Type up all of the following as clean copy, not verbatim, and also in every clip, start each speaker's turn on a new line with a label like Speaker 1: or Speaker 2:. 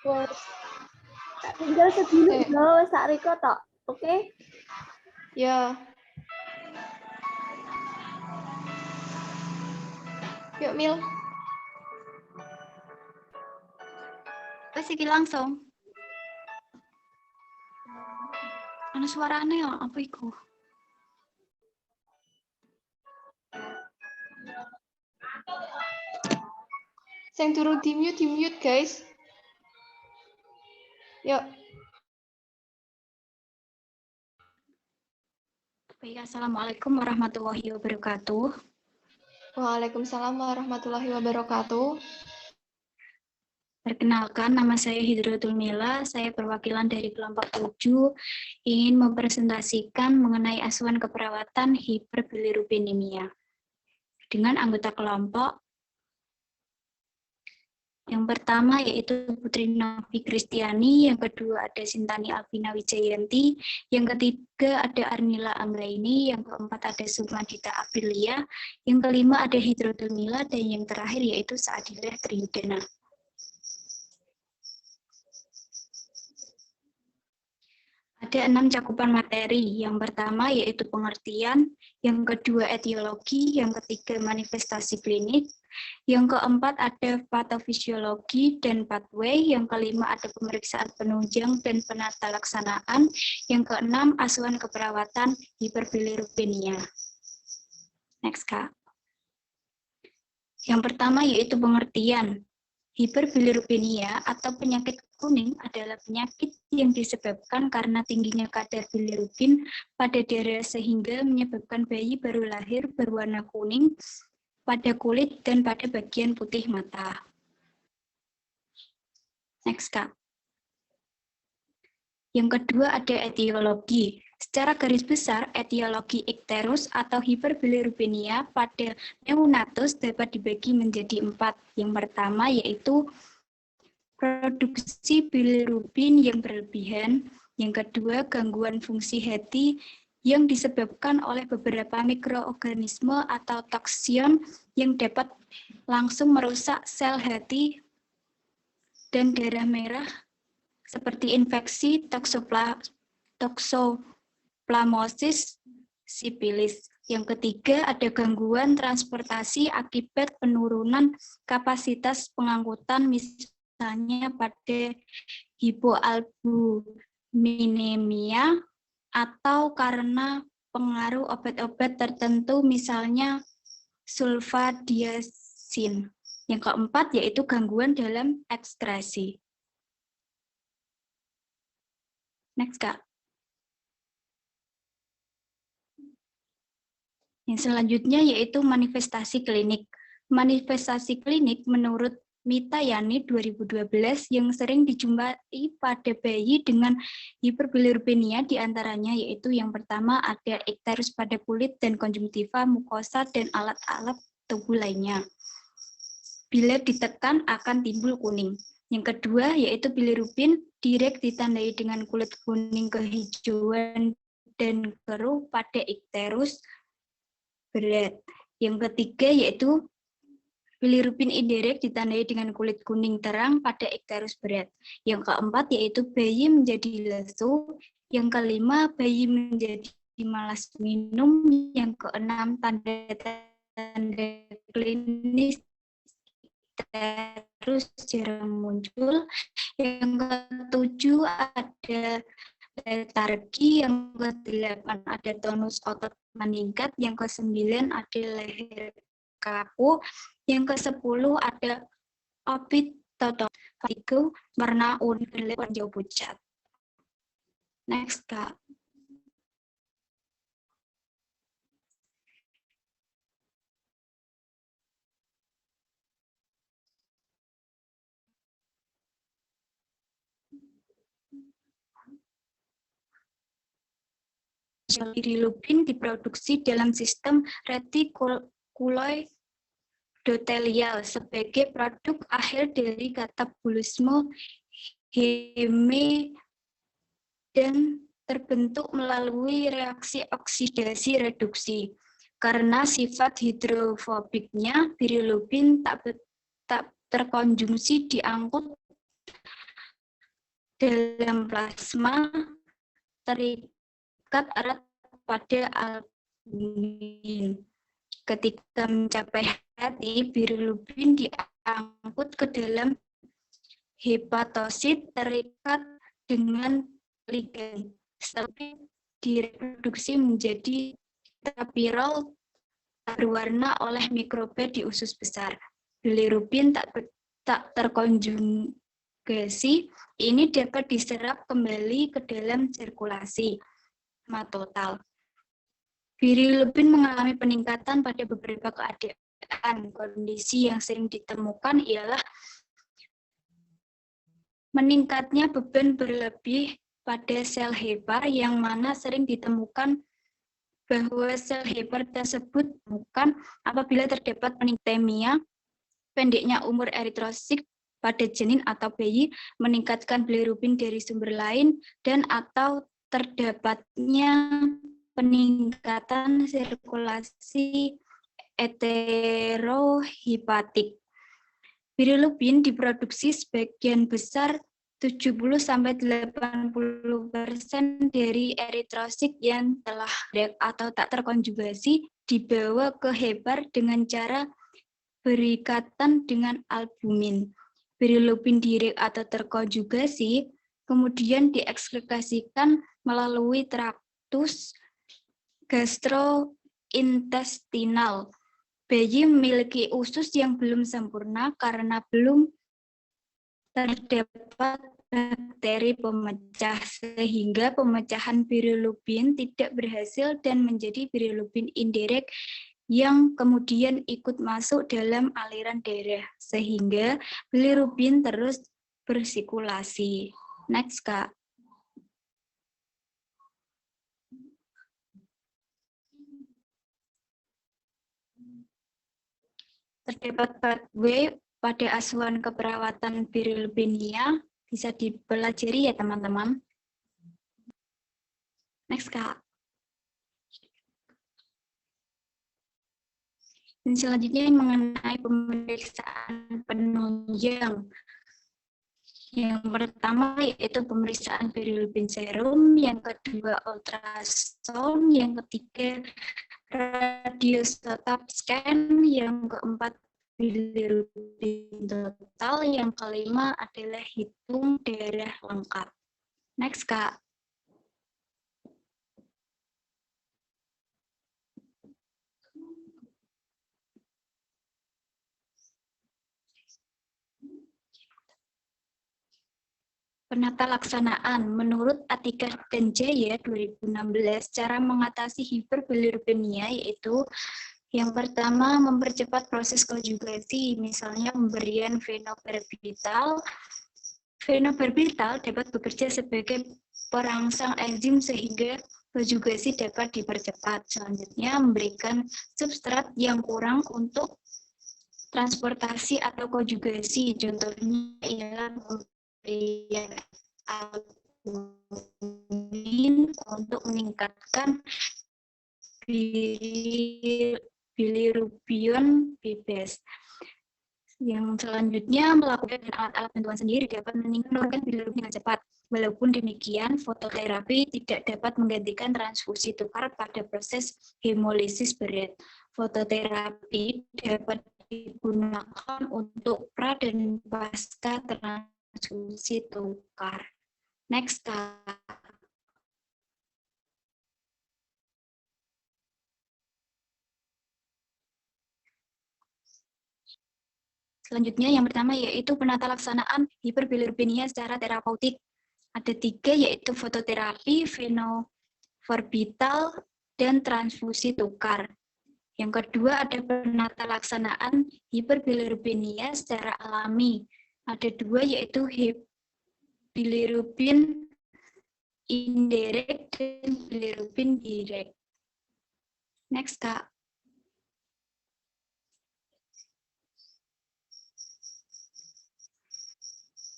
Speaker 1: Wes, tak tinggal sedulu yo, sak riko tok. Oke?
Speaker 2: Ya. Yuk, Mil.
Speaker 3: Wes iki langsung. Ana suarane ya, apa iku?
Speaker 2: Sing durung di mute guys. Yuk.
Speaker 3: Baik, assalamualaikum warahmatullahi wabarakatuh.
Speaker 2: Waalaikumsalam warahmatullahi wabarakatuh.
Speaker 3: Perkenalkan, nama saya Hidratul Mila, saya perwakilan dari kelompok 7, ingin mempresentasikan mengenai asuhan keperawatan hiperbilirubinemia. Dengan anggota kelompok, yang pertama yaitu Putri Novi Kristiani, yang kedua ada Sintani Alvina Wijayanti, yang ketiga ada Arnila Anggraini, yang keempat ada Sumadita Aprilia, yang kelima ada Hidratul Mila, dan yang terakhir yaitu Saadilah Triyudana. Ada 6 cakupan materi. Yang pertama yaitu pengertian, yang kedua etiologi, yang ketiga manifestasi klinik, yang keempat ada patofisiologi dan pathway, yang kelima ada pemeriksaan penunjang dan penata laksanaan, yang keenam asuhan keperawatan hiperbilirubemia. Next, Kak. Yang pertama yaitu pengertian. Hiperbilirubemia atau penyakit kuning adalah penyakit yang disebabkan karena tingginya kadar bilirubin pada darah sehingga menyebabkan bayi baru lahir berwarna kuning pada kulit dan pada bagian putih mata. Next, Kak. Yang kedua ada etiologi. Secara garis besar, etiologi ikterus atau hiperbilirubemia pada neonatus dapat dibagi menjadi 4. Yang pertama yaitu produksi bilirubin yang berlebihan. Yang kedua, gangguan fungsi hati yang disebabkan oleh beberapa mikroorganisme atau toksin yang dapat langsung merusak sel hati dan darah merah seperti infeksi toksoplasmosis sipilis. Yang ketiga, ada gangguan transportasi akibat penurunan kapasitas pengangkutan, misalnya pada hipoalbuminemia atau karena pengaruh obat-obat tertentu, misalnya sulfadiazin. Yang keempat, yaitu gangguan dalam ekskresi. Next, Kak. Yang selanjutnya yaitu manifestasi klinik. Manifestasi klinik menurut Mita Yani 2012 yang sering dijumpai pada bayi dengan hiperbilirubemia diantaranya yaitu yang pertama ada ikterus pada kulit dan konjungtiva, mukosa, dan alat-alat tubuh lainnya. Bila ditekan akan timbul kuning. Yang kedua yaitu bilirubin direct ditandai dengan kulit kuning kehijauan dan keruh pada ikterus berat. Yang ketiga yaitu bilirubin indirect ditandai dengan kulit kuning terang pada ikterus berat. Yang keempat yaitu bayi menjadi lesu. Yang kelima bayi menjadi malas minum. Yang keenam tanda-tanda klinis terus jarang muncul. Yang ketujuh ada letargi, yang ke-8 ada tonus otot meningkat, yang ke-9 ada leher kaku, yang ke-10 ada opitoton, itu warna urin gelap hijau pucat. Next, Kak. Bilirubin diproduksi dalam sistem retikuloendotelial sebagai produk akhir dari katabolisme heme dan terbentuk melalui reaksi oksidasi reduksi. Karena sifat hidrofobiknya, bilirubin tak terkonjungsi diangkut dalam plasma terikat erat pada albumin. Ketika mencapai hati, bilirubin diangkut ke dalam hepatosit terikat dengan ligan. Setelah direproduksi menjadi tapirol berwarna oleh mikroba di usus besar. Bilirubin tak terkonjugasi ini dapat diserap kembali ke dalam sirkulasi total. Bilirubin mengalami peningkatan pada beberapa keadaan. Kondisi yang sering ditemukan ialah meningkatnya beban berlebih pada sel hepar, yang mana sering ditemukan bahwa sel hepar tersebut bukan apabila terdapat peningkatan pendeknya umur eritrosit pada janin atau bayi, meningkatkan bilirubin dari sumber lain, dan atau terdapatnya peningkatan sirkulasi enterohepatik. Bilirubin diproduksi sebagian besar 70-80% dari eritrosit yang telah atau tak terkonjugasi dibawa ke hepar dengan cara berikatan dengan albumin. Bilirubin direct atau terkonjugasi kemudian diekskretasikan melalui traktus gastrointestinal. Bayi memiliki usus yang belum sempurna karena belum terdapat bakteri pemecah, sehingga pemecahan bilirubin tidak berhasil dan menjadi bilirubin indirect yang kemudian ikut masuk dalam aliran darah, sehingga bilirubin terus bersirkulasi. Next, Kak. Terdapat pathway pada asuhan keperawatan bilirubinemia, bisa dipelajari ya teman-teman. Next, Kak. Dan selanjutnya mengenai pemeriksaan penunjang. Yang pertama yaitu pemeriksaan bilirubin serum, yang kedua ultrasound, yang ketiga radiositop scan, yang keempat bilirubin total, yang kelima adalah hitung darah lengkap. Next, Kak. Penata laksanaan. Menurut Atika dan Jaya 2016, cara mengatasi hiperbilirubemia yaitu yang pertama, mempercepat proses konjugasi, misalnya pemberian fenobarbital. Fenobarbital dapat bekerja sebagai perangsang enzim sehingga konjugasi dapat dipercepat. Selanjutnya, memberikan substrat yang kurang untuk transportasi atau konjugasi. Contohnya ialah pemberian albumin untuk meningkatkan bilirubin bebas. Yang selanjutnya, melakukan alat-alat bantuan sendiri dapat menurunkan bilirubin dengan cepat. Walaupun demikian, fototerapi tidak dapat menggantikan transfusi tukar pada proses hemolisis berat. Fototerapi dapat digunakan untuk pra dan pasca transfusi tukar. Next, Kak. Selanjutnya yang pertama yaitu penata laksanaan hiperbilirubemia secara terapeutik. Ada 3 yaitu fototerapi, fenobarbital, dan transfusi tukar. Yang kedua ada penata laksanaan hiperbilirubemia secara alami. Ada 2 yaitu bilirubin indirect dan bilirubin direct. Next, Kak.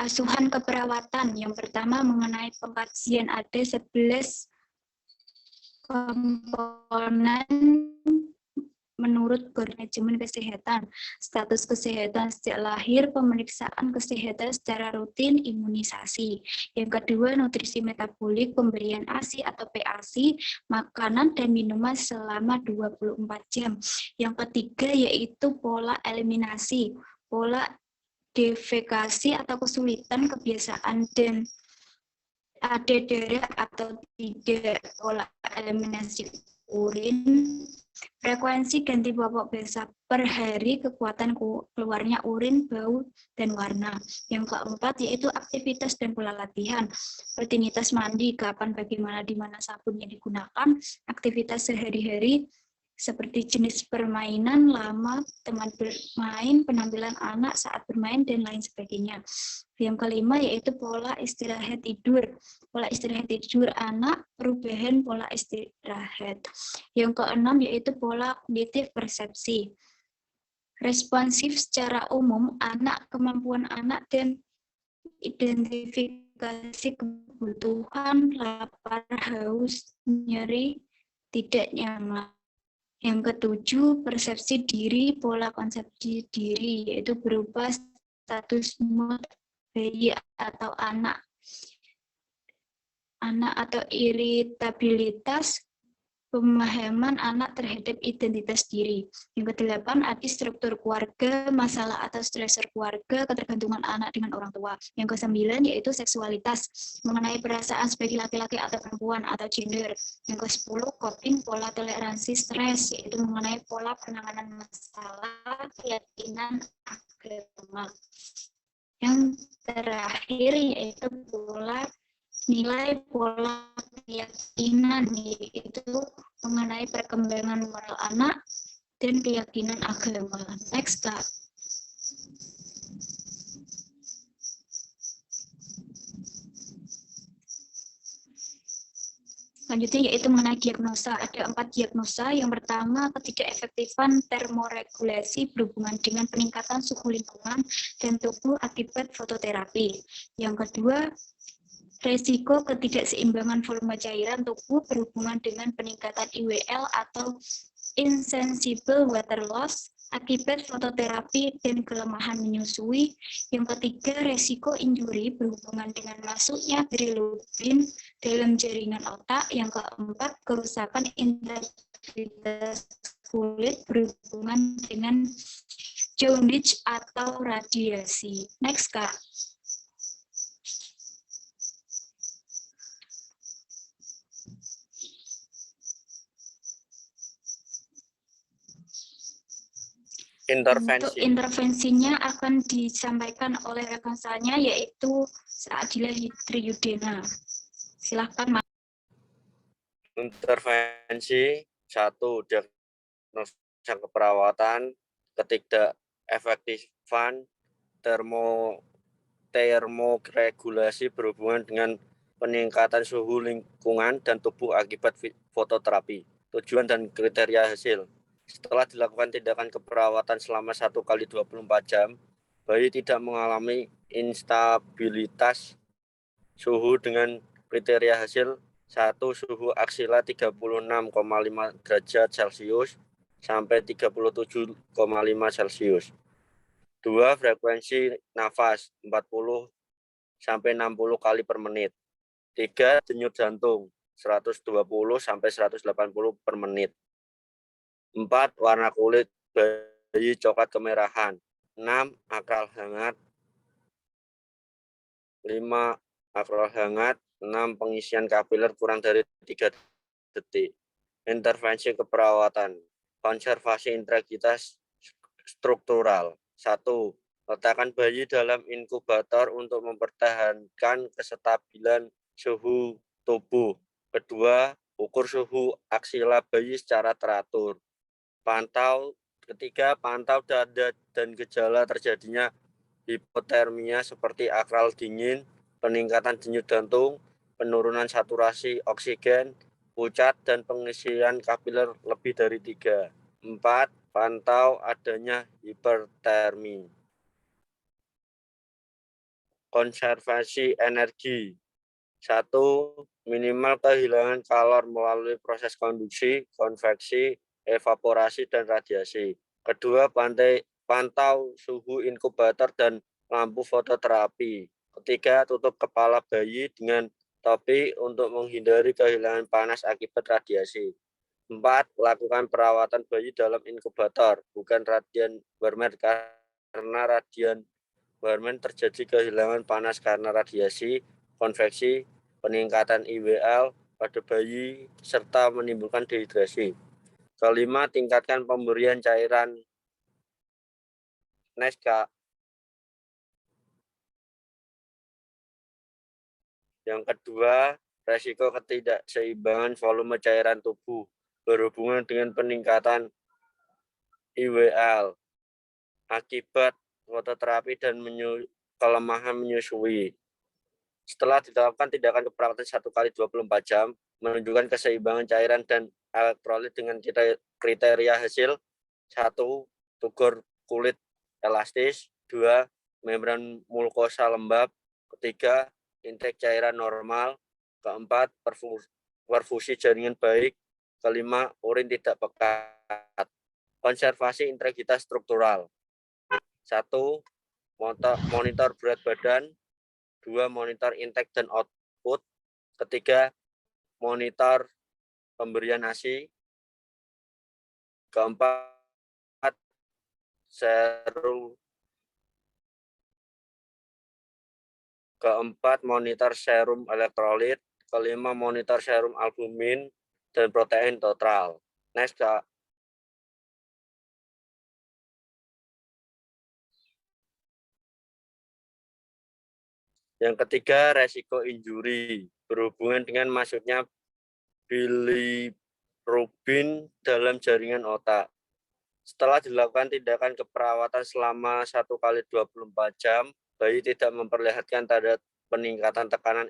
Speaker 3: Asuhan keperawatan. Yang pertama mengenai pengkajian ada 11 komponen menurut manajemen kesehatan, status kesehatan sejak lahir, pemeriksaan kesehatan secara rutin, imunisasi. Yang kedua, nutrisi metabolik, pemberian ASI atau PASI, makanan dan minuman selama 24 jam. Yang ketiga yaitu pola eliminasi, pola defekasi atau kesulitan kebiasaan dan ada darah atau tidak, pola eliminasi urin, frekuensi ganti popok basah per hari, kekuatan keluarnya urin, bau, dan warna. Yang keempat yaitu aktivitas dan pola latihan, rutinitas mandi, kapan, bagaimana, di mana sabun yang digunakan, aktivitas sehari-hari, seperti jenis permainan, lama, teman bermain, penampilan anak saat bermain, dan lain sebagainya. Yang kelima yaitu pola istirahat tidur. Pola istirahat tidur anak, perubahan pola istirahat. Yang keenam yaitu pola kognitif persepsi. Responsif secara umum, anak, kemampuan anak, dan identifikasi kebutuhan, lapar, haus, nyeri, tidak nyaman. Yang ketujuh, persepsi diri, pola konsepsi diri, yaitu berupa status mood bayi atau anak atau iritabilitas, pemahaman anak terhadap identitas diri. Yang kedelapan, ada struktur keluarga, masalah atau stresor keluarga, ketergantungan anak dengan orang tua. Yang kesembilan yaitu seksualitas, mengenai perasaan sebagai laki-laki atau perempuan atau gender. Yang ke-10, coping, pola toleransi stres, yaitu mengenai pola penanganan masalah, keyakinan agama. Yang terakhir yaitu nilai pola keyakinan, yaitu mengenai perkembangan moral anak dan keyakinan agama. Next, Kak. Selanjutnya yaitu mengenai diagnosa. Ada 4 diagnosa. Yang pertama, ketidakefektifan termoregulasi berhubungan dengan peningkatan suhu lingkungan dan tubuh akibat fototerapi. Yang kedua, resiko ketidakseimbangan volume cairan tubuh berhubungan dengan peningkatan IWL atau insensible water loss akibat fototerapi dan kelemahan menyusui. Yang ketiga, resiko injuri berhubungan dengan masuknya bilirubin dalam jaringan otak. Yang keempat, kerusakan integritas kulit berhubungan dengan jaundice atau radiasi. Next, Kak. Untuk intervensinya akan disampaikan oleh rekan saya yaitu Saadila Triyudena. Silakan, Mas.
Speaker 4: Intervensi 1, diagnosa keperawatan, ketidakefektifan termoregulasi berhubungan dengan peningkatan suhu lingkungan dan tubuh akibat fototerapi. Tujuan dan kriteria hasil. Setelah dilakukan tindakan keperawatan selama 1 kali 24 jam, bayi tidak mengalami instabilitas suhu dengan kriteria hasil. 1. Suhu aksila 36,5 derajat Celcius sampai 37,5 Celcius. 2. Frekuensi nafas 40 sampai 60 kali per menit. 3. Denyut jantung 120 sampai 180 per menit. 4. Warna kulit bayi coklat kemerahan. 6. Akral hangat. 5. Akral hangat. 6. Pengisian kapiler kurang dari 3 detik. Intervensi keperawatan. Konservasi integritas struktural. 1. Letakkan bayi dalam inkubator untuk mempertahankan kestabilan suhu tubuh. Kedua, ukur suhu aksila bayi secara teratur. Ketiga, pantau tanda dan gejala terjadinya hipotermia seperti akral dingin, peningkatan denyut jantung, penurunan saturasi oksigen, pucat, dan pengisian kapiler lebih dari 3. 4. Pantau adanya hipertermi. Konservasi energi. 1. Minimal kehilangan kalor melalui proses konduksi, konveksi, evaporasi, dan radiasi. Kedua, pantau suhu inkubator dan lampu fototerapi. Ketiga, tutup kepala bayi dengan topi untuk menghindari kehilangan panas akibat radiasi. 4. Lakukan perawatan bayi dalam inkubator, bukan radian Warmer, karena radian Warmer terjadi kehilangan panas karena radiasi, konveksi, peningkatan IWL pada bayi, serta menimbulkan dehidrasi. Kelima, tingkatkan pemberian cairan Neska. Yang kedua, resiko ketidakseimbangan volume cairan tubuh berhubungan dengan peningkatan IWL akibat fototerapi dan kelemahan menyusui. Setelah dilakukan tindakan keperawatan 1x24 jam, menunjukkan keseimbangan cairan dan elektrolit dengan kriteria hasil: 1. Tugor kulit elastis, 2. Membran mukosa lembab, 3. Intake cairan normal, 4. Perfusi jaringan baik, 5. Urin tidak pekat. Konservasi integritas struktural: 1. Monitor berat badan, 2. Monitor intake dan output, 3. Monitor pemberian ASI, 4. Serum, 4. Monitor serum elektrolit, 5. Monitor serum albumin dan protein total. Next, Kak. Yang ketiga, resiko injuri berhubungan dengan masuknya bilirubin dalam jaringan otak. Setelah dilakukan tindakan keperawatan selama 1x24 jam, bayi tidak memperlihatkan tanda peningkatan tekanan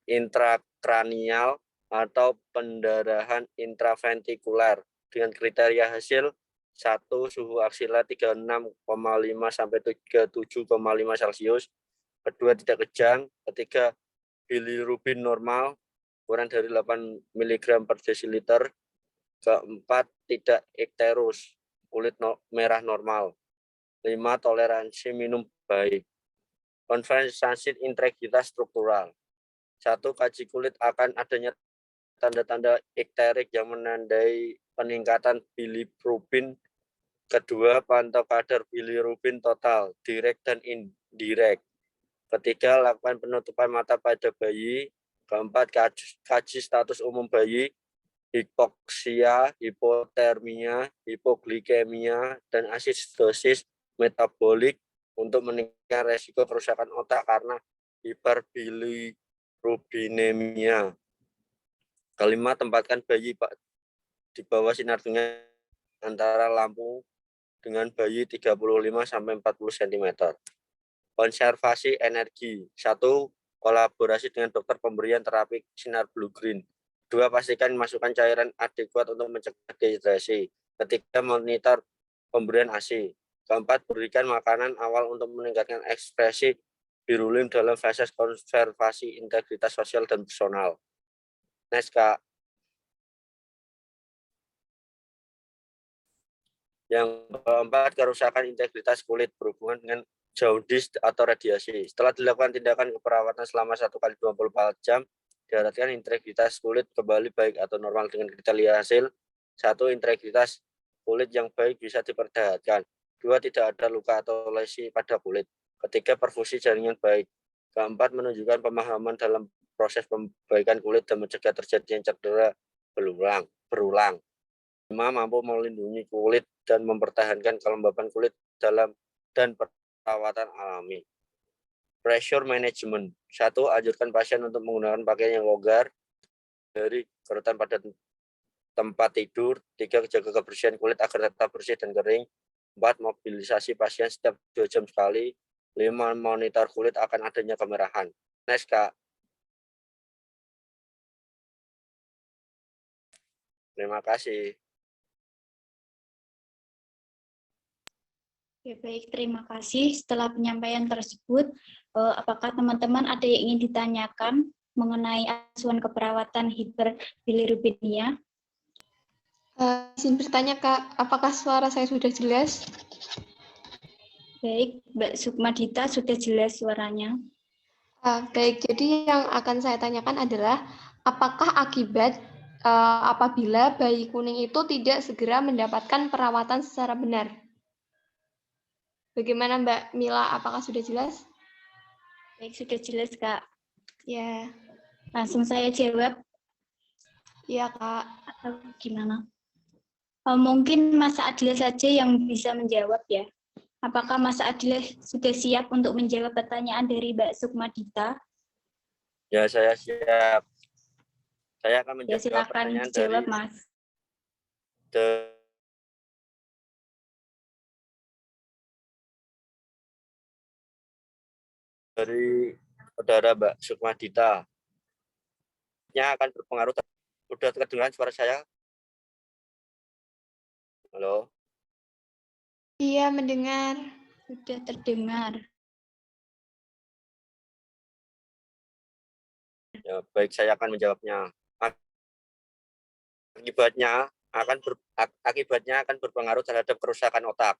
Speaker 4: intrakranial atau pendarahan intraventikuler dengan kriteria hasil: 1. Suhu aksila 36,5 sampai 37,5 Celcius. Kedua, tidak kejang. Ketiga, bilirubin normal kurang dari 8 mg per desiliter. Keempat, tidak ikterus, kulit merah normal. 5. Toleransi minum baik. Konservasi integritas struktural: 1. Kaji kulit akan adanya tanda-tanda ikterik yang menandai peningkatan bilirubin. Kedua, pantau kadar bilirubin total, direct dan indirect. Ketiga, lakukan penutupan mata pada bayi. Keempat, kaji status umum bayi, hipoksia, hipotermia, hipoglikemia, dan asidosis metabolik untuk meningkatkan resiko kerusakan otak karena hiperbilirubinemia. Kelima, tempatkan bayi di bawah sinar dengan antara lampu dengan bayi 35-40 cm. Konservasi energi: 1. Kolaborasi dengan dokter pemberian terapi sinar blue green. 2. Pastikan masukkan cairan adekuat untuk mencegah dehidrasi. 3. Monitor pemberian ASI. 4. Berikan makanan awal untuk meningkatkan ekspresi birulin dalam fase konservasi integritas sosial dan personal. Next, Kak. Yang keempat, kerusakan integritas kulit berhubungan dengan jaundice atau radiasi. Setelah dilakukan tindakan keperawatan selama 1x24 jam, diharapkan integritas kulit kembali baik atau normal dengan kriteria hasil: 1. Integritas kulit yang baik bisa diperlihatkan. 2. Tidak ada luka atau lesi pada kulit. 3. Perfusi jaringan baik. 4. Menunjukkan pemahaman dalam proses perbaikan kulit dan mencegah terjadinya cedera berulang. 5. Mampu melindungi kulit dan mempertahankan kelembapan kulit dalam dan perawatan alami. Pressure management: 1. Anjurkan pasien untuk menggunakan pakaian yang longgar, dari kerutan pada tempat tidur. 3. Jaga kebersihan kulit agar tetap bersih dan kering. 4. Mobilisasi pasien setiap 2 jam sekali. 5. Monitor kulit akan adanya kemerahan. Next, Kak. Terima kasih.
Speaker 3: Oke, baik, terima kasih. Setelah penyampaian tersebut, apakah teman-teman ada yang ingin ditanyakan mengenai asuhan keperawatan hiperbilirubinemia?
Speaker 2: Izin bertanya, Kak, apakah suara saya sudah jelas?
Speaker 3: Baik, Mbak Sukmadita sudah jelas suaranya.
Speaker 2: Baik, jadi yang akan saya tanyakan adalah apakah akibat apabila bayi kuning itu tidak segera mendapatkan perawatan secara benar? Bagaimana Mbak Mila, apakah sudah jelas?
Speaker 3: Baik, sudah jelas, Kak.
Speaker 2: Ya,
Speaker 3: Langsung saya jawab
Speaker 2: iya Kak.
Speaker 3: atau gimana? Mungkin Mas Adil saja yang bisa menjawab ya. Apakah Mas Adil sudah siap untuk menjawab pertanyaan dari Mbak Sukmadita?
Speaker 4: Ya, saya siap. Saya akan
Speaker 3: Ya,
Speaker 4: menjawab
Speaker 3: silakan
Speaker 4: pertanyaan
Speaker 3: dijawab, Mas.
Speaker 4: Dari saudara Mbak Sukmadita. Yang akan berpengaruh. Sudah terdengar suara saya? Halo?
Speaker 2: Iya, mendengar.
Speaker 3: Sudah terdengar.
Speaker 4: Ya, baik, saya akan menjawabnya. Akibatnya akan berpengaruh terhadap kerusakan otak.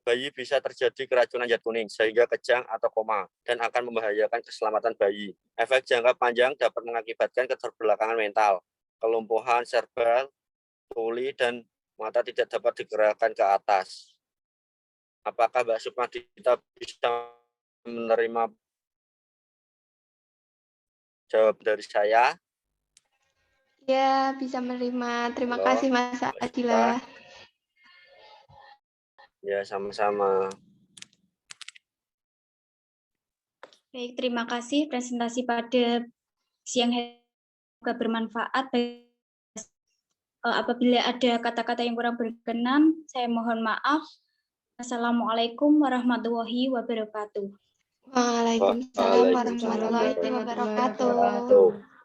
Speaker 4: Bayi bisa terjadi keracunan zat kuning sehingga kejang atau koma dan akan membahayakan keselamatan bayi. Efek jangka panjang dapat mengakibatkan keterbelakangan mental, kelumpuhan serebral, tuli, dan mata tidak dapat digerakkan ke atas. Apakah Mbak Sukmadita bisa menerima jawab dari saya?
Speaker 2: Ya, bisa menerima. Terima
Speaker 4: Halo,
Speaker 2: kasih Mas
Speaker 4: Mbak
Speaker 2: Adila.
Speaker 4: Sukma? Ya, sama-sama.
Speaker 3: Baik, terima kasih presentasi pada siang hari semoga bermanfaat. Apabila ada kata-kata yang kurang berkenan, saya mohon maaf. Assalamualaikum warahmatullahi wabarakatuh.
Speaker 2: Waalaikumsalam warahmatullahi wabarakatuh.